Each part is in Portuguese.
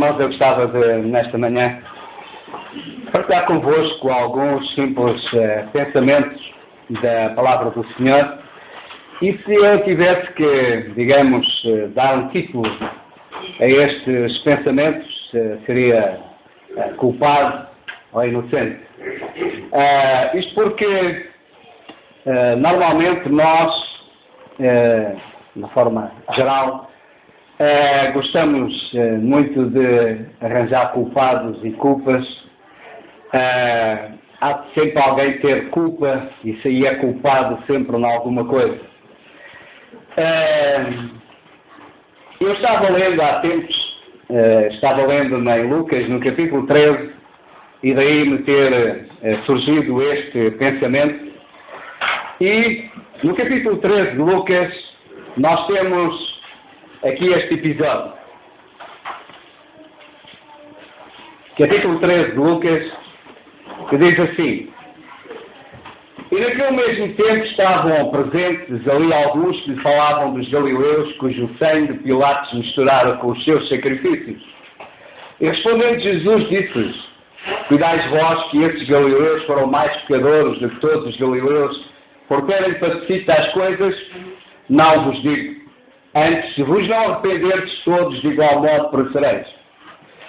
irmãos, eu gostava de, nesta manhã, partilhar convosco alguns simples pensamentos da Palavra do Senhor. E se eu tivesse que, digamos, dar um título a estes pensamentos, seria culpado ou inocente. Isto porque, normalmente, nós, de forma geral, gostamos muito de arranjar culpados e culpas. Há sempre alguém ter culpa e sair é culpado sempre em alguma coisa. Eu estava lendo há tempos, estava lendo em Lucas, no capítulo 13, e daí me ter surgido este pensamento. E no capítulo 13 de Lucas, nós temos aqui este episódio. Capítulo 13 de Lucas, que diz assim: E naquele mesmo tempo estavam presentes ali alguns que falavam dos galileus, cujo sangue de Pilatos misturara com os seus sacrifícios. E respondendo Jesus, disse-lhes: Cuidais vós que esses galileus foram mais pecadores do que todos os galileus, por terem padecido tais coisas? Não vos digo. Antes, se vos não arrependerdes, todos de igual modo perecereis.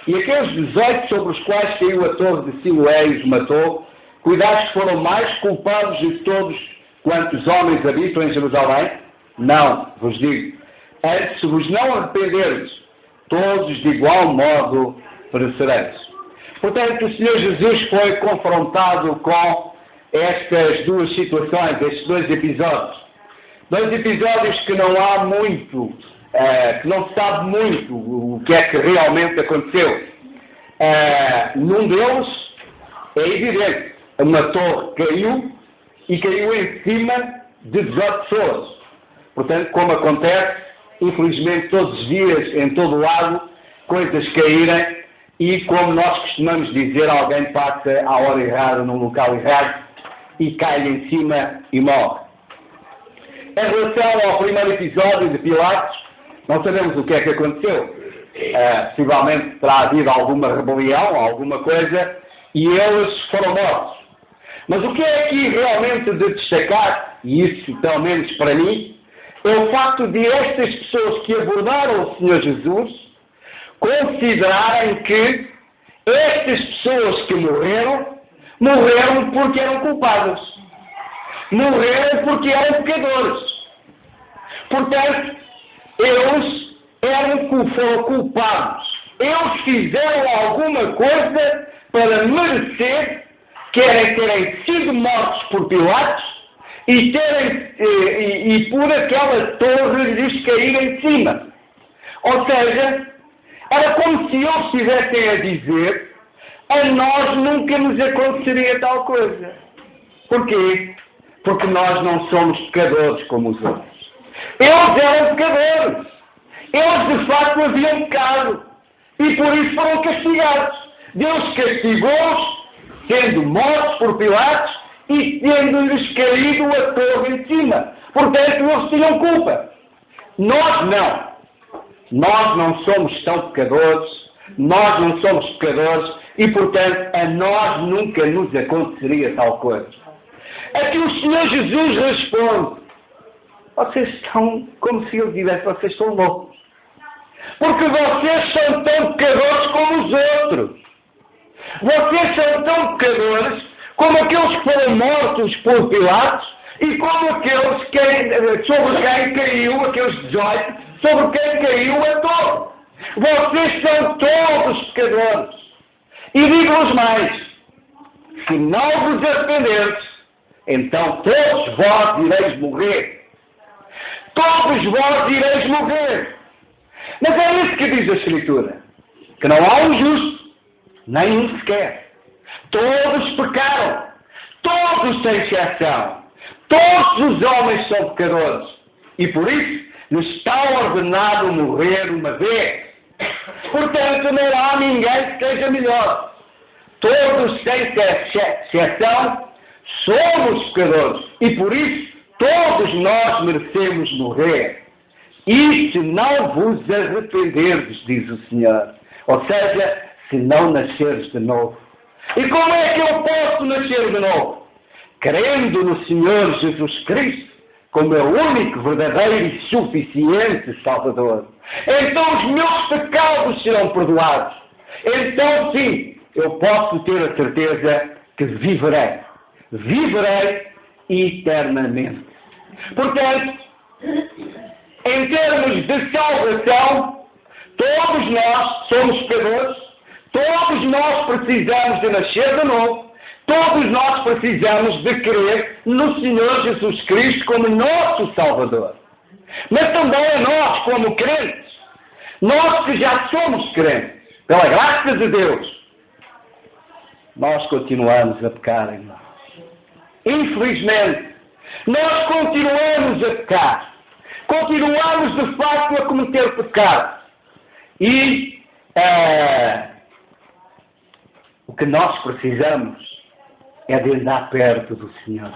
E aqueles 18 sobre os quais caiu a torre de Siloé e os matou, cuidados que foram mais culpados de todos quantos homens habitam em Jerusalém? Não, vos digo. Antes, se vos não arrependerdes, todos de igual modo perecereis. Portanto, o Senhor Jesus foi confrontado com estas duas situações, estes dois episódios. Dois episódios que não há muito, que não se sabe muito o que é que realmente aconteceu. Num deles, é evidente, uma torre caiu e caiu em cima de 18 pessoas. Portanto, como acontece, infelizmente, todos os dias, em todo lado, coisas caírem e, como nós costumamos dizer, alguém passa à hora errada, num local errado e cai em cima e morre. Em relação ao primeiro episódio de Pilatos, não sabemos o que é que aconteceu. Possivelmente terá havido alguma rebelião, alguma coisa, e eles foram mortos. Mas o que é aqui realmente de destacar, e isso pelo menos para mim, é o facto de estas pessoas que abordaram o Senhor Jesus considerarem que estas pessoas que morreram porque eram culpadas. Morreram porque eram pecadores. Portanto, eles foram culpados. Eles fizeram alguma coisa para merecer, querem terem sido mortos por Pilatos e por aquela torre lhes cair em cima. Ou seja, era como se eles estivessem a dizer: a nós nunca nos aconteceria tal coisa. Porquê? Porque nós não somos pecadores como os outros. Eles eram pecadores. Eles de facto haviam pecado. E por isso foram castigados. Deus castigou-os, sendo mortos por Pilatos e tendo-lhes caído a torre em cima. Portanto, eles tinham culpa. Nós não. Nós não somos tão pecadores. Nós não somos pecadores. E, portanto, a nós nunca nos aconteceria tal coisa. Aqui o Senhor Jesus responde: vocês estão, como se ele dissesse, vocês estão loucos. Porque vocês são tão pecadores como os outros. Vocês são tão pecadores como aqueles que foram mortos por Pilatos e como aqueles sobre quem caiu, aqueles 18, sobre quem caiu a torre. Vocês são todos pecadores. E digo-vos mais: se não vos arrependerdes, então todos vós ireis morrer. Todos vós ireis morrer. Mas é isso que diz a Escritura: que não há um justo, nem um sequer. Todos pecaram. Todos sem exceção. Todos os homens são pecadores. E por isso nos está ordenado morrer uma vez. Portanto, não há ninguém que seja melhor. Todos sem exceção somos pecadores. E por isso todos nós merecemos morrer. E se não vos arrependerdes, diz o Senhor, Ou seja, se não nasceres de novo. E como é que eu posso nascer de novo? Crendo no Senhor Jesus Cristo como é o único, verdadeiro e suficiente Salvador. Então os meus pecados serão perdoados. Então sim, eu posso ter a certeza que viverei. Viverei eternamente. Portanto, em termos de salvação, todos nós somos pecadores, todos nós precisamos de nascer de novo, todos nós precisamos de crer no Senhor Jesus Cristo como nosso Salvador. Mas também a nós, como crentes, nós que já somos crentes, pela graça de Deus, nós continuamos a pecar, irmãos. Infelizmente, nós continuamos a pecar. Continuamos, de facto, a cometer pecado. E o que nós precisamos é de andar perto do Senhor.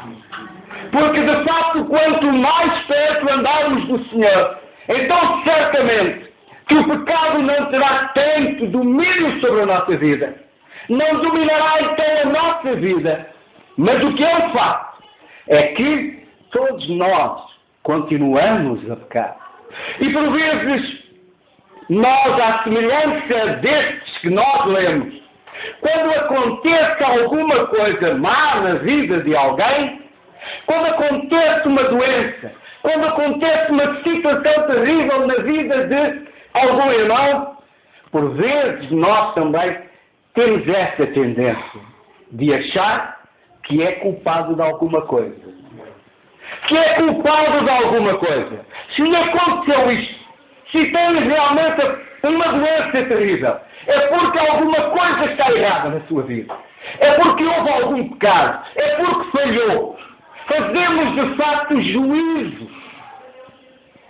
Porque, de facto, quanto mais perto andarmos do Senhor, então, certamente, que o pecado não terá tanto domínio sobre a nossa vida. Não dominará, então, a nossa vida. Mas o que é um facto é que todos nós continuamos a pecar. E, por vezes, nós, à semelhança destes que nós lemos, quando acontece alguma coisa má na vida de alguém, quando acontece uma doença, quando acontece uma situação terrível na vida de algum irmão, por vezes nós também temos essa tendência de achar que é culpado de alguma coisa. Que é culpado de alguma coisa. Se lhe aconteceu isto, se tem realmente uma doença terrível, é porque alguma coisa está errada na sua vida. É porque houve algum pecado. É porque falhou. Fazemos, de facto, juízo.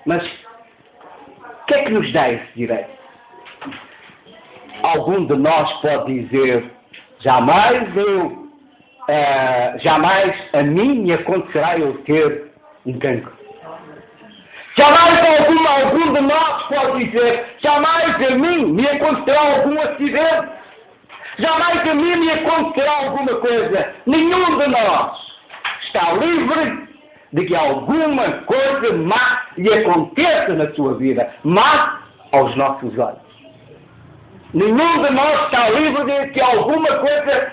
Mas o que é que nos dá esse direito? Algum de nós pode dizer, jamais a mim me acontecerá eu ter um cancro. Jamais algum de nós pode dizer, jamais a mim me acontecerá algum acidente. Jamais a mim me acontecerá alguma coisa. Nenhum de nós está livre de que alguma coisa má lhe aconteça na sua vida. Má aos nossos olhos. Nenhum de nós está livre de que alguma coisa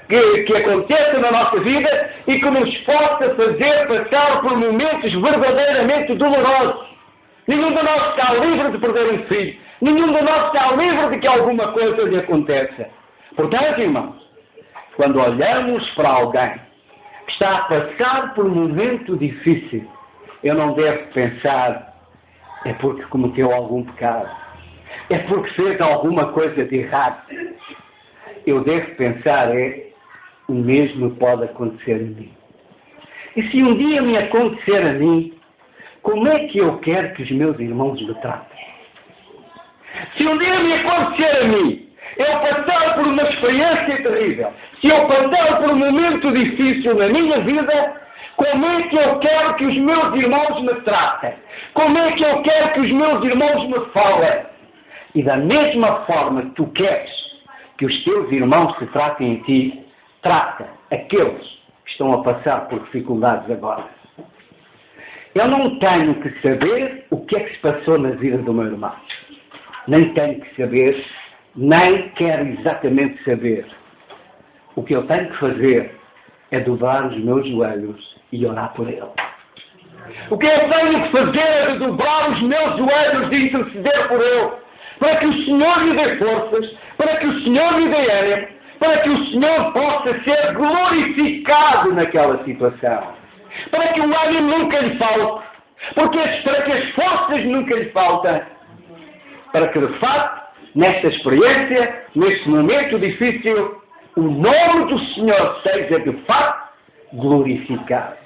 que aconteça na nossa vida e que nos possa fazer passar por momentos verdadeiramente dolorosos. Nenhum de nós está livre de perder um filho. Nenhum de nós está livre de que alguma coisa lhe aconteça. Portanto, irmãos, quando olhamos para alguém que está a passar por um momento difícil, eu não devo pensar, é porque cometeu algum pecado. É porque fez alguma coisa de errado. Eu devo pensar, o mesmo pode acontecer a mim. E se um dia me acontecer a mim, como é que eu quero que os meus irmãos me tratem? Se um dia me acontecer a mim, eu passar por uma experiência terrível, se eu passar por um momento difícil na minha vida, como é que eu quero que os meus irmãos me tratem? Como é que eu quero que os meus irmãos me falem? E da mesma forma que tu queres que os teus irmãos se tratem em ti, trata aqueles que estão a passar por dificuldades agora. Eu não tenho que saber o que é que se passou na vida do meu irmão. Nem tenho que saber, nem quero exatamente saber. O que eu tenho que fazer é dobrar os meus joelhos e orar por ele. O que eu tenho que fazer é dobrar os meus joelhos e interceder por ele, para que o Senhor lhe dê forças, para que o Senhor lhe dê ânimo, para que o Senhor possa ser glorificado naquela situação. Para que o ânimo nunca lhe falte, para que as forças nunca lhe faltem, para que, de facto, nesta experiência, neste momento difícil, o nome do Senhor seja, de facto, glorificado.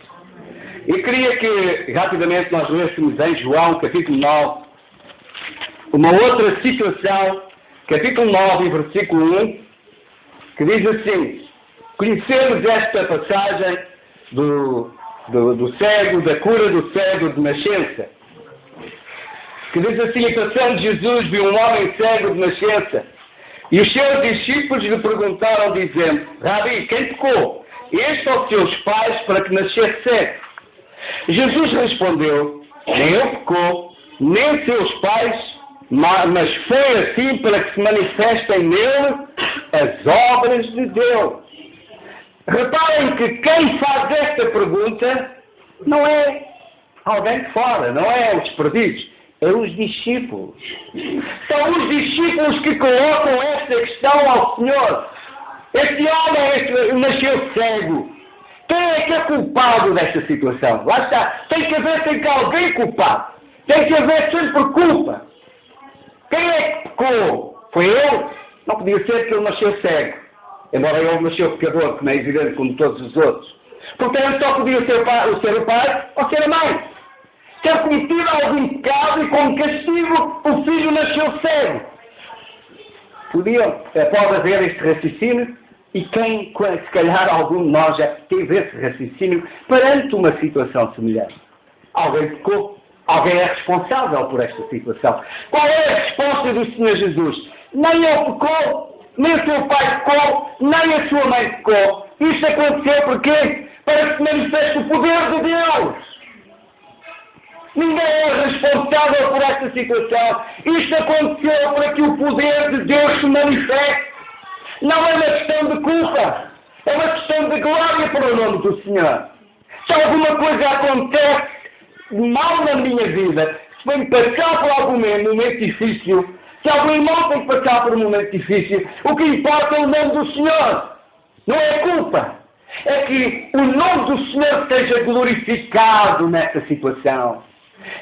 Eu queria que, rapidamente, nós lêssemos em João, capítulo 9, uma outra situação, capítulo 9, versículo 1, que diz assim: conhecemos esta passagem do cego, da cura do cego de nascença. que diz assim: a imitação de Jesus viu um homem cego de nascença. E os seus discípulos lhe perguntaram, dizendo: Rabi, quem pecou? Este ou seus pais para que nascesse cego? Jesus respondeu: nem ele pecou, nem seus pais, mas foi assim para que se manifestem nele as obras de Deus. Reparem que quem faz esta pergunta não é alguém de fora, não é os perdidos, é os discípulos. São os discípulos que colocam esta questão ao Senhor. Este homem nasceu cego. Quem é que é culpado desta situação? Lá está. Tem que alguém culpado. Tem que haver sempre culpa. Quem é que pecou? Foi ele? Não podia ser que ele nasceu cego. Embora ele nasceu pecador, como é evidente, como todos os outros. Portanto, só podia ser o pai ou ser a mãe. Ter cometido algum pecado e com castigo o filho nasceu cego. Pode haver este raciocínio, e quem, se calhar algum de nós já teve esse raciocínio perante uma situação semelhante. Alguém pecou, alguém é responsável por esta situação. Qual é a resposta do Senhor Jesus? Nem ele pecou, nem o seu pai pecou, nem a sua mãe pecou. Isto aconteceu porquê? Para que se manifeste o poder de Deus. Ninguém é responsável por esta situação. Isto aconteceu para que o poder de Deus se manifeste. Não é uma questão de culpa. É uma questão de glória para o nome do Senhor. Se alguma coisa acontece mal na minha vida, se venho passar por algum momento difícil, se algum irmão tem que passar por um momento difícil, o que importa é o nome do Senhor. Não é culpa. É que o nome do Senhor seja glorificado nesta situação.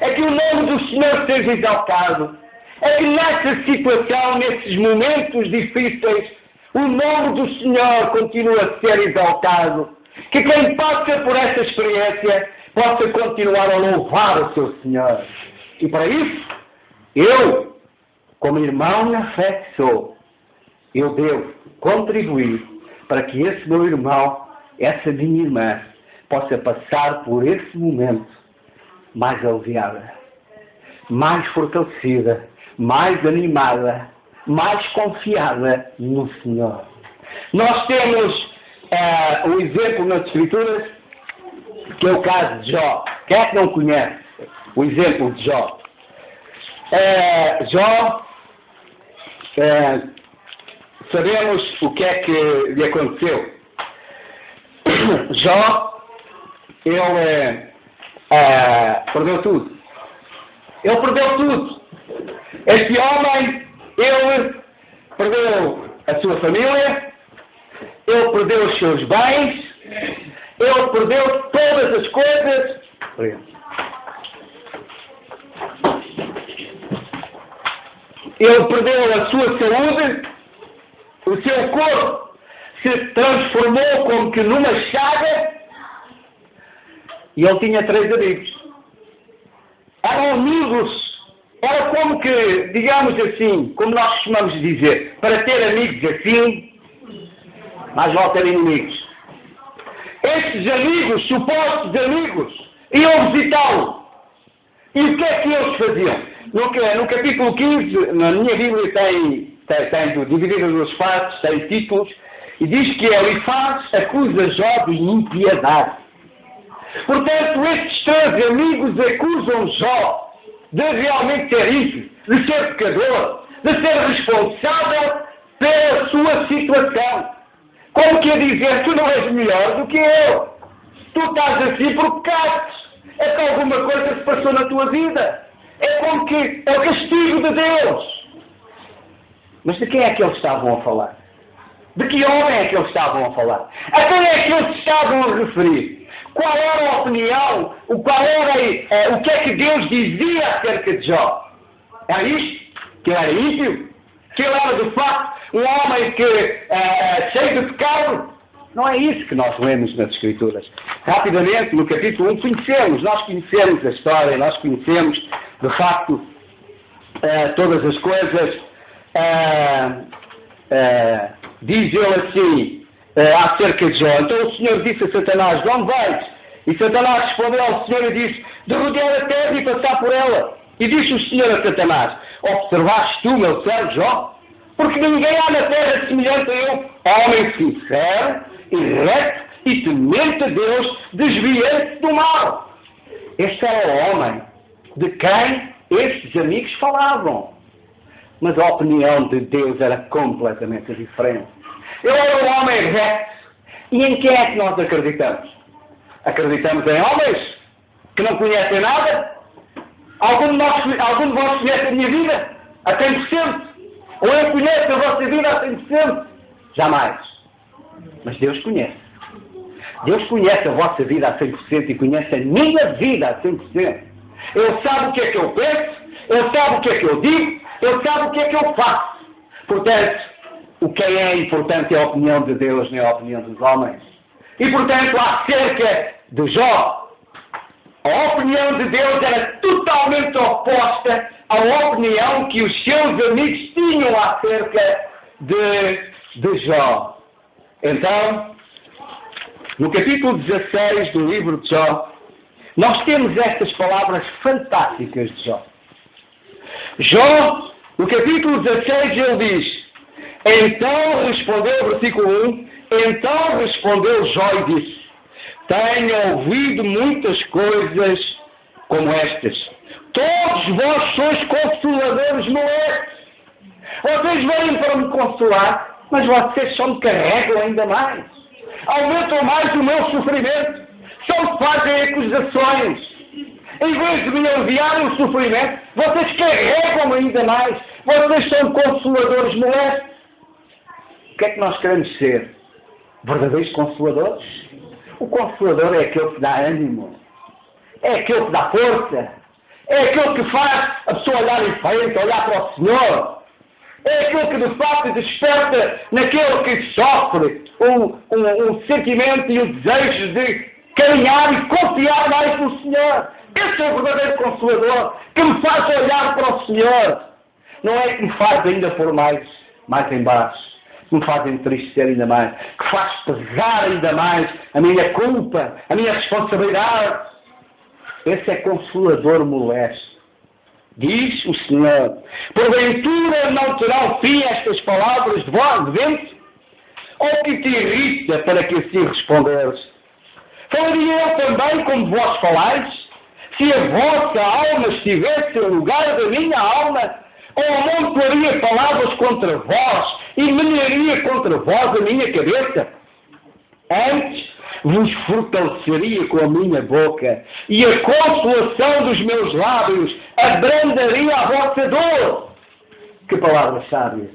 É que o nome do Senhor seja exaltado. É que nessa situação, nesses momentos difíceis, o nome do Senhor continua a ser exaltado. Que quem passa por esta experiência possa continuar a louvar o seu Senhor. E para isso, eu, como irmão na fé que sou, eu devo contribuir para que esse meu irmão, essa minha irmã, possa passar por esse momento mais aliviada, mais fortalecida, mais animada, mais confiada no Senhor. Nós temos um exemplo nas Escrituras, que é o caso de Jó. Quem é que não conhece o exemplo de Jó? Jó, sabemos o que é que lhe aconteceu. Jó, ele perdeu tudo. Ele perdeu tudo. Este homem, ele perdeu a sua família, ele perdeu os seus bens, ele perdeu todas as coisas. Ele perdeu a sua saúde, o seu corpo se transformou como que numa chaga, e ele tinha 3 amigos. Eram amigos. Era como que, digamos assim, como nós costumamos dizer, para ter amigos assim, mais vale ter inimigos. Estes amigos, supostos amigos, iam visitá-lo. E o que é que eles faziam? No capítulo 15, na minha Bíblia tem dividido nos partes, tem títulos, e diz que Elifaz acusa Jó de impiedade. Portanto, estes 3 amigos acusam Jó de realmente ser ímpio, de ser pecador, de ser responsável pela sua situação. Como que a dizer, tu não és melhor do que eu. Tu estás assim porque pecaste. É que alguma coisa se passou na tua vida. É como que é o castigo de Deus. Mas de quem é que eles estavam a falar? De que homem é que eles estavam a falar? A quem é que eles estavam a referir? Qual era a opinião? O que é que Deus dizia acerca de Jó? Era isto? Que ele era ímpio? Que ele era, de facto, um homem cheio de pecado? Não é isso que nós lemos nas Escrituras. Rapidamente, no capítulo 1, nós conhecemos a história, nós conhecemos, de facto, todas as coisas. Diz ele assim, acerca de Jó. Então o Senhor disse a Satanás, não vais. E Satanás respondeu ao Senhor e disse, de rodear a terra e passar por ela. E disse o Senhor a Satanás: observaste tu, meu servo Jó? Porque ninguém há na terra semelhante a eu, homem sincero e reto e temente a Deus, desviante do mal. Este era o homem de quem estes amigos falavam. Mas a opinião de Deus era completamente diferente. Ele era um homem reto. E em quem é que nós acreditamos? Acreditamos em homens que não conhecem nada? Algum de vós conhece a minha vida a 100%? Ou eu conheço a vossa vida a 100%? Jamais. Mas Deus conhece. Deus conhece a vossa vida a 100% e conhece a minha vida a 100%. Ele sabe o que é que eu penso, Ele sabe o que é que eu digo, Ele sabe o que é que eu faço. Portanto, o que é importante é a opinião de Deus, não é a opinião dos homens. E, portanto, acerca de Jó, a opinião de Deus era totalmente oposta à opinião que os seus amigos tinham acerca de Jó. Então, no capítulo 16 do livro de Jó, nós temos estas palavras fantásticas de Jó. Jó, no capítulo 16, ele diz: então respondeu, versículo 1, então respondeu Jó e disse: tenho ouvido muitas coisas como estas. Todos vós sois consoladores molestos. Vocês vêm para me consolar, mas vocês só me carregam ainda mais. Aumentam mais o meu sofrimento. Só me fazem acusações. Em vez de me aliviarem o sofrimento, vocês carregam ainda mais. Vocês são consoladores molestos. O que é que nós queremos ser? Verdadeiros consoladores? O consolador é aquele que dá ânimo. É aquele que dá força. É aquele que faz a pessoa olhar em frente, olhar para o Senhor. É aquele que de facto desperta naquele que sofre um sentimento e o desejo de caminhar e confiar mais no Senhor. Esse é o verdadeiro consolador que me faz olhar para o Senhor. Não é que me faz ainda pôr mais em baixo, que me faz entristecer ainda mais, que faz pesar ainda mais a minha culpa, a minha responsabilidade. Esse é consolador molesto. Diz o Senhor: porventura não terão fim estas palavras de voz vento? Ou que te irrita para que assim responderes? Falaria eu também como vós falais? Se a vossa alma estivesse no lugar da minha alma, ou amontoaria palavras contra vós e menearia contra vós a minha cabeça? Antes vos fortaleceria com a minha boca, e a consolação dos meus lábios abrandaria a vossa dor. Que palavras sábias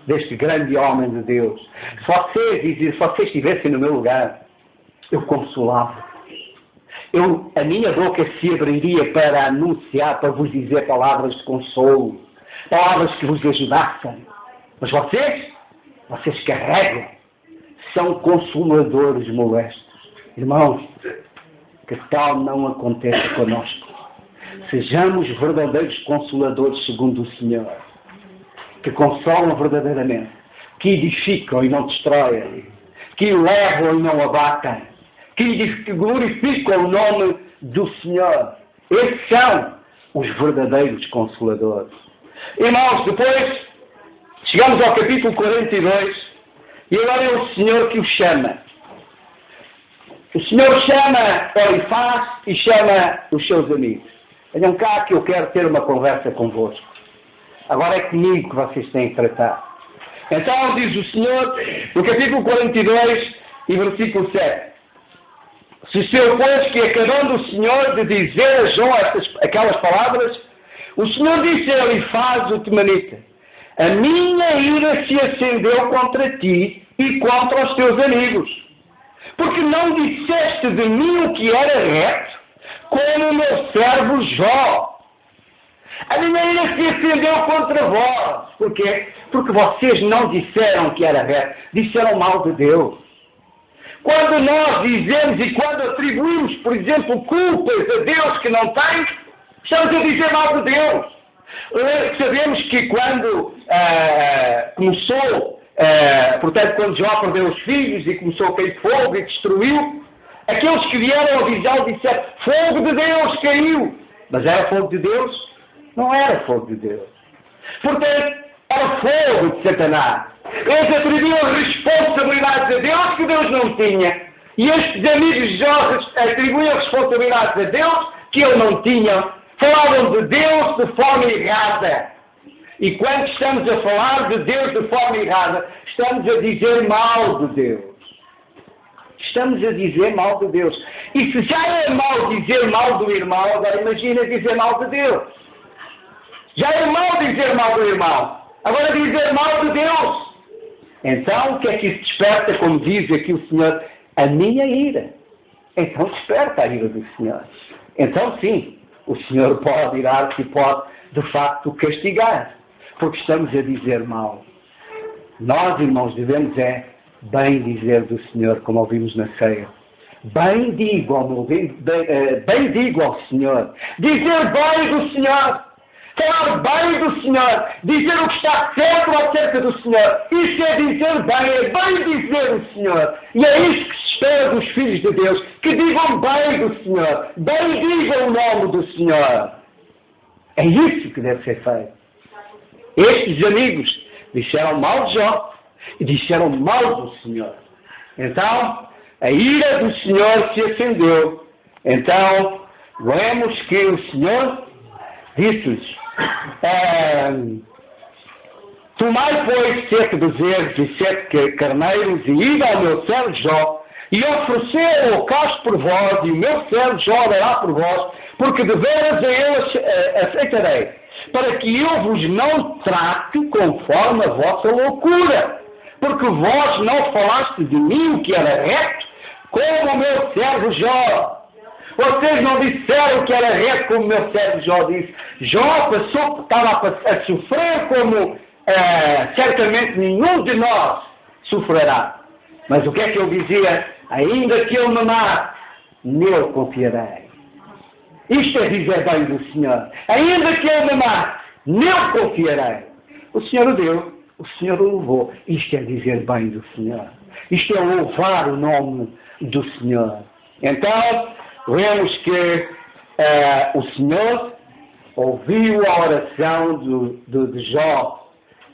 deste grande homem de Deus. Se vocês estivessem no meu lugar, eu consolava. A minha boca se abriria para anunciar, para vos dizer palavras de consolo, palavras que vos ajudassem. Mas vocês carregam, são consoladores molestos. Irmãos, que tal não aconteça conosco. Sejamos verdadeiros consoladores segundo o Senhor, que consolam verdadeiramente, que edificam e não destroem, que levam e não abatem, que glorificam o nome do Senhor. Esses são os verdadeiros consoladores. Irmãos, depois chegamos ao capítulo 42 e agora é o Senhor que o chama. O Senhor chama Elifaz e chama os seus amigos. Venham cá que eu quero ter uma conversa convosco. Agora é comigo que vocês têm que tratar. Então diz o Senhor, no capítulo 42 e versículo 7. Sucedeu, pois, que acabando o Senhor de dizer a Jó aquelas palavras, o Senhor disse a Elifaz o temanita: a minha ira se acendeu contra ti e contra os teus amigos, porque não disseste de mim o que era reto, como o meu servo Jó. A minha ira se acendeu contra vós. Porquê? Porque vocês não disseram que era reto, disseram mal de Deus. Quando nós dizemos e quando atribuímos, por exemplo, culpas a Deus que não tem, estamos a dizer mal de Deus. Sabemos que quando portanto, quando Jó perdeu os filhos e começou a cair fogo e destruiu, aqueles que vieram avisá-lo disseram: fogo de Deus caiu. Mas era fogo de Deus Não era fogo de Deus. Portanto, era fogo de Satanás. Eles atribuíam responsabilidades a Deus que Deus não tinha. E estes amigos de Jó atribuíam responsabilidades a Deus que ele não tinha. Falavam de Deus de forma errada. E quando estamos a falar de Deus de forma errada, estamos a dizer mal de Deus. Estamos a dizer mal de Deus. E se já é mal dizer mal do irmão, agora imagina dizer mal de Deus. Já é mal dizer mal do irmão. Agora dizer mal de Deus. Então, o que é que isso desperta, como diz aqui o Senhor? A minha ira. Então desperta a ira do Senhor. Então, sim, o Senhor pode irar-se e pode, de facto, castigar. Porque estamos a dizer mal. Nós, irmãos, devemos bem dizer do Senhor, como ouvimos na ceia. Bem digo ao Senhor. Dizer bem do Senhor. Falar bem do Senhor. Dizer o que está certo acerca do Senhor. Isso é dizer bem. É bem dizer o Senhor. E é isso que se espera dos filhos de Deus. Que digam bem do Senhor. Bem digam o nome do Senhor. É isso que deve ser feito. Estes amigos disseram mal de Jó. E disseram mal do Senhor. Então, a ira do Senhor se acendeu. Então, vemos que o Senhor disse-lhes: tomai, pois, 7 bezerros e 7 carneiros, e ide ao meu servo Jó, e oferecei holocausto por vós, e o meu servo Jó dará por vós, porque de veras a ele aceitarei, para que eu vos não trate conforme a vossa loucura. Porque vós não falaste de mim o que era reto, como o meu servo Jó. Vocês não disseram que era reto como o meu servo Jó disse. Jó estava a sofrer como certamente nenhum de nós sofrerá. Mas o que é que ele dizia? Ainda que ele me mate, nele confiarei. Isto é dizer bem do Senhor. Ainda que ele me mate, nele confiarei. O Senhor o deu. O Senhor o louvou. Isto é dizer bem do Senhor. Isto é louvar o nome do Senhor. Então, vemos que o Senhor ouviu a oração de Jó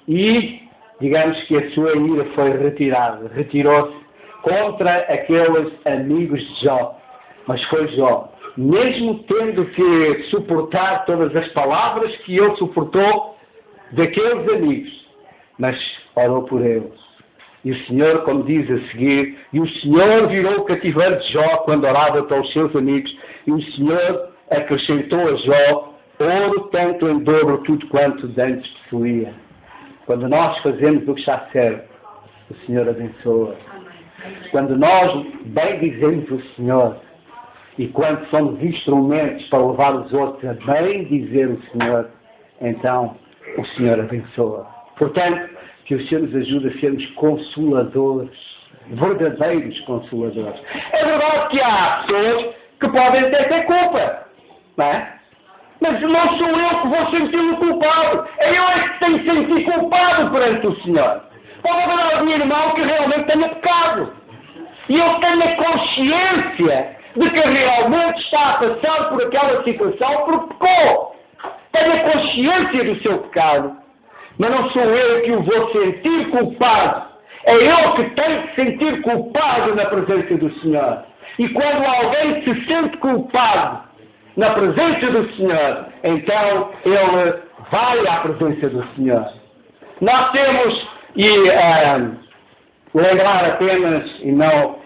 e, digamos que a sua ira foi retirada. Retirou-se contra aqueles amigos de Jó. Mas foi Jó, mesmo tendo que suportar todas as palavras que ele suportou daqueles amigos, mas orou por eles. E o Senhor, como diz a seguir, e o Senhor virou o cativeiro de Jó quando orava para os seus amigos, e o Senhor acrescentou a Jó ouro tanto em dobro tudo quanto dantes possuía. Quando nós fazemos o que está certo, o Senhor abençoa. Quando nós bem dizemos o Senhor, e quando somos instrumentos para levar os outros a bem dizer o Senhor, então o Senhor abençoa. Portanto, que o Senhor nos ajude a sermos consoladores, verdadeiros consoladores. É verdade que há pessoas que podem até ter culpa, não é? Mas não sou eu que vou sentir-me culpado. É eu que tenho que sentir culpado perante o Senhor. Pode haver algum irmão que realmente tenha pecado. E eu tenho a consciência de que realmente está a passar por aquela situação porque pecou. Tenho a consciência do seu pecado. Mas não sou eu que o vou sentir culpado. É eu que tenho que sentir culpado na presença do Senhor. E quando alguém se sente culpado na presença do Senhor, então ele vai à presença do Senhor. Nós temos, lembrar apenas, e não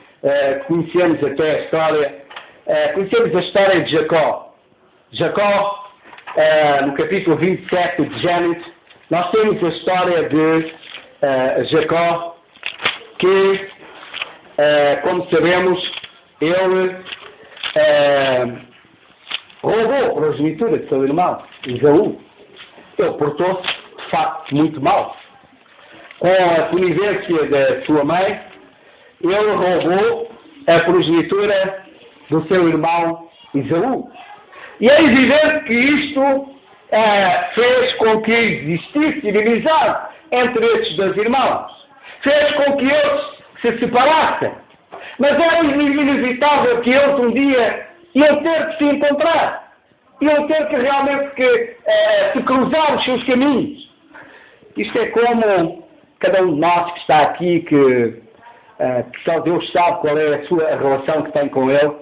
conhecemos até a história, conhecemos a história de Jacó. Jacó, no capítulo 27 de Gênesis, nós temos a história de Jacó, que, como sabemos, ele roubou a progenitura de seu irmão, Esaú. Ele portou-se, de facto, muito mal. Com a conivência da sua mãe, ele roubou a progenitura do seu irmão Esaú. E é evidente que isto fez com que existisse inimizade entre estes dois irmãos. Fez com que eles se separassem. Mas era inevitável que eles um dia iam ter de se encontrar. Iam ter que realmente se cruzar os seus caminhos. Isto é como cada um de nós que está aqui, que só Deus sabe qual é a relação que tem com Ele.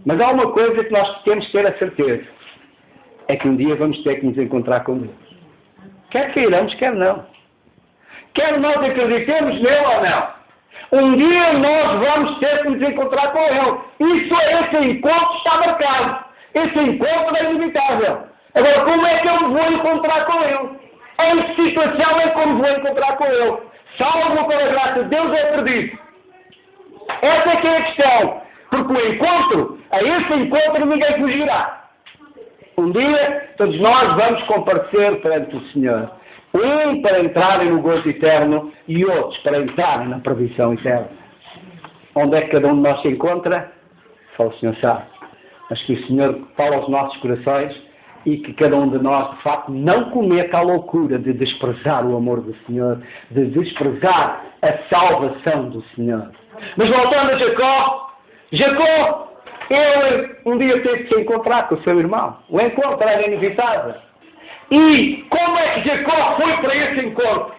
Mas há uma coisa que nós temos que ter a certeza. É que um dia vamos ter que nos encontrar com Deus. Quer queiramos, quer não. Quer nós acreditemos nele ou não. Um dia nós vamos ter que nos encontrar com Ele. Esse encontro está marcado. Esse encontro é inevitável. Agora, como é que eu me vou encontrar com Ele? Em que situação é que eu me vou encontrar com Ele? Salvo pela graça de Deus é perdido. Essa é que é a questão. Porque a esse encontro ninguém fugirá. Um dia, todos nós vamos comparecer perante o Senhor. Um para entrarem no gozo eterno e outros para entrarem na perdição eterna. Onde é que cada um de nós se encontra? Só o Senhor sabe. Mas que o Senhor fala aos nossos corações e que cada um de nós, de facto, não cometa a loucura de desprezar o amor do Senhor, de desprezar a salvação do Senhor. Mas voltando a Jacó, ele um dia teve que se encontrar com o seu irmão. O encontro era inevitável. E como é que Jacó foi para esse encontro?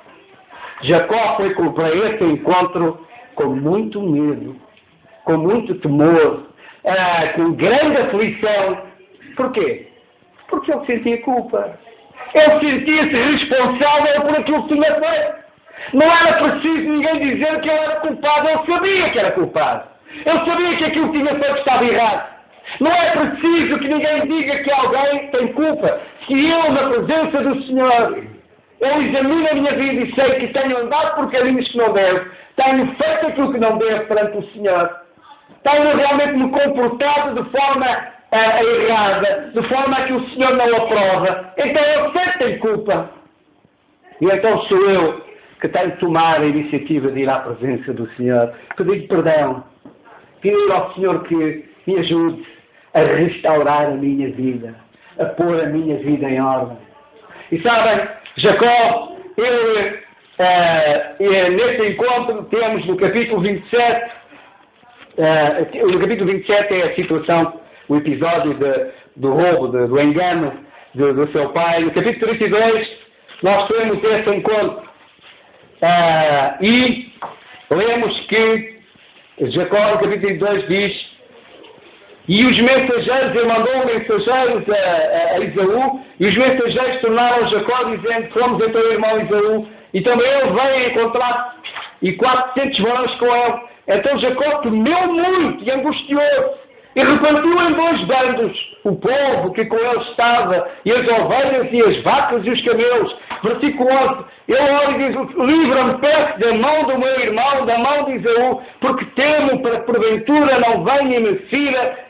Jacó foi para esse encontro com muito medo, com muito temor, com grande aflição. Porquê? Porque ele sentia culpa. Ele sentia-se responsável por aquilo que tinha feito. Não era preciso ninguém dizer que ele era culpado. Ele sabia que era culpado. Ele sabia que aquilo que tinha feito estava errado. Não é preciso que ninguém diga que alguém tem culpa. Se eu, na presença do Senhor, eu examino a minha vida e sei que tenho andado por caminhos que não devo, tenho feito aquilo que não devo perante o Senhor, tenho realmente me comportado de forma errada, de forma a que o Senhor não aprova, então eu sei que tenho culpa. E então sou eu que tenho que tomar a iniciativa de ir à presença do Senhor, pedir perdão, pedir ao Senhor que me ajude a restaurar a minha vida, a pôr a minha vida em ordem. E sabem, Jacó, ele, nesse encontro, temos no capítulo 27, no capítulo 27 é a situação, o episódio do roubo, do engano do seu pai. No capítulo 32, nós temos esse encontro. E lemos que Jacó, no capítulo 32, diz: e os mensageiros, ele mandou mensageiros a Esaú, e os mensageiros tornaram Jacó, dizendo: fomos a teu irmão Esaú, e também ele veio encontrar, e 400 varões com ele. Então Jacó temeu muito e angustiou-se, e repartiu em 2 bandos o povo que com ele estava, e as ovelhas, e as vacas, e os camelos. Versículo 11, ele ora e diz: livra-me, peço, da mão do meu irmão, da mão de Esaú, porque temo para que porventura não venha e me fira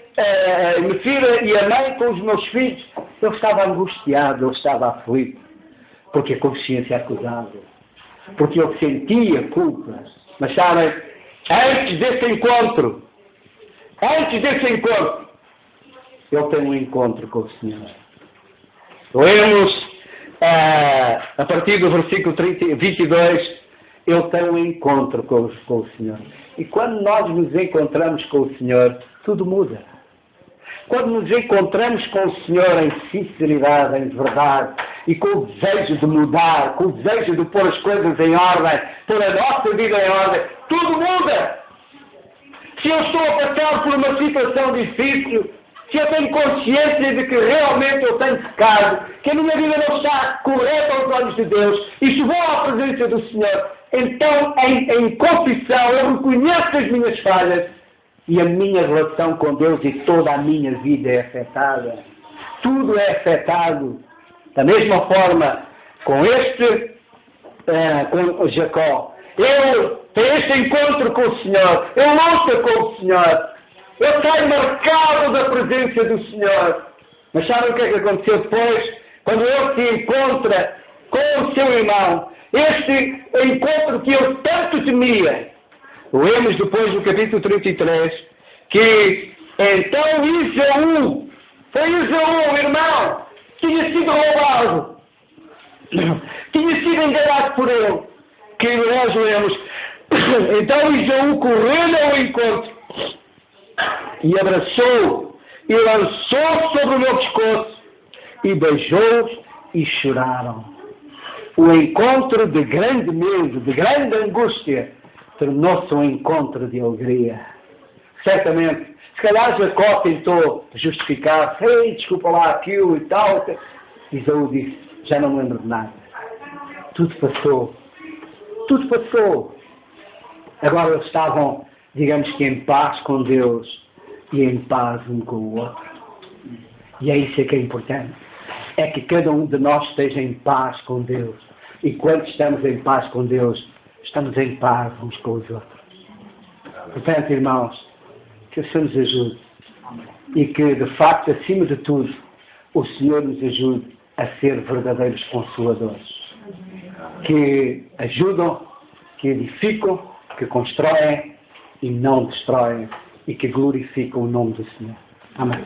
e a mãe com os meus filhos. Ele estava angustiado, ele estava aflito, porque a consciência acusava, porque ele sentia culpa. Mas sabem, antes desse encontro, ele tem um encontro com o Senhor. Lemos a partir do versículo 22, ele tem um encontro com o Senhor. E quando nós nos encontramos com o Senhor, tudo muda. Quando nos encontramos com o Senhor em sinceridade, em verdade, e com o desejo de mudar, com o desejo de pôr as coisas em ordem, pôr a nossa vida em ordem, tudo muda. Se eu estou a passar por uma situação difícil, se eu tenho consciência de que realmente eu tenho pecado, que a minha vida não está correta aos olhos de Deus, e se vou à presença do Senhor, então em confissão eu reconheço as minhas falhas, e a minha relação com Deus e toda a minha vida é afetada. Tudo é afetado. Da mesma forma, com Jacó. Ele tem este encontro com o Senhor. Ele luta com o Senhor. Ele sai marcado da presença do Senhor. Mas sabem o que é que aconteceu depois? Quando ele se encontra com o seu irmão. Este encontro que ele tanto temia. Lemos depois no capítulo 33 que então Esaú, foi Esaú, o irmão, tinha sido roubado, tinha sido enganado por ele, que nós lemos. Então Esaú correu ao encontro e abraçou e lançou sobre o meu pescoço e beijou-os e choraram. O encontro de grande medo, de grande angústia, tornou-se um encontro de alegria. Certamente, se calhar Jacó tentou justificar-se, ei, desculpa lá aquilo e tal. Isaú disse, já não me lembro de nada. Tudo passou. Tudo passou. Agora eles estavam, digamos que em paz com Deus e em paz um com o outro. E é isso que é importante. É que cada um de nós esteja em paz com Deus. E quando estamos em paz com Deus, estamos em paz uns com os outros. Portanto, irmãos, que o Senhor nos ajude. E que, de facto, acima de tudo, o Senhor nos ajude a ser verdadeiros consoladores. Que ajudam, que edificam, que constroem e não destroem. E que glorificam o nome do Senhor. Amém.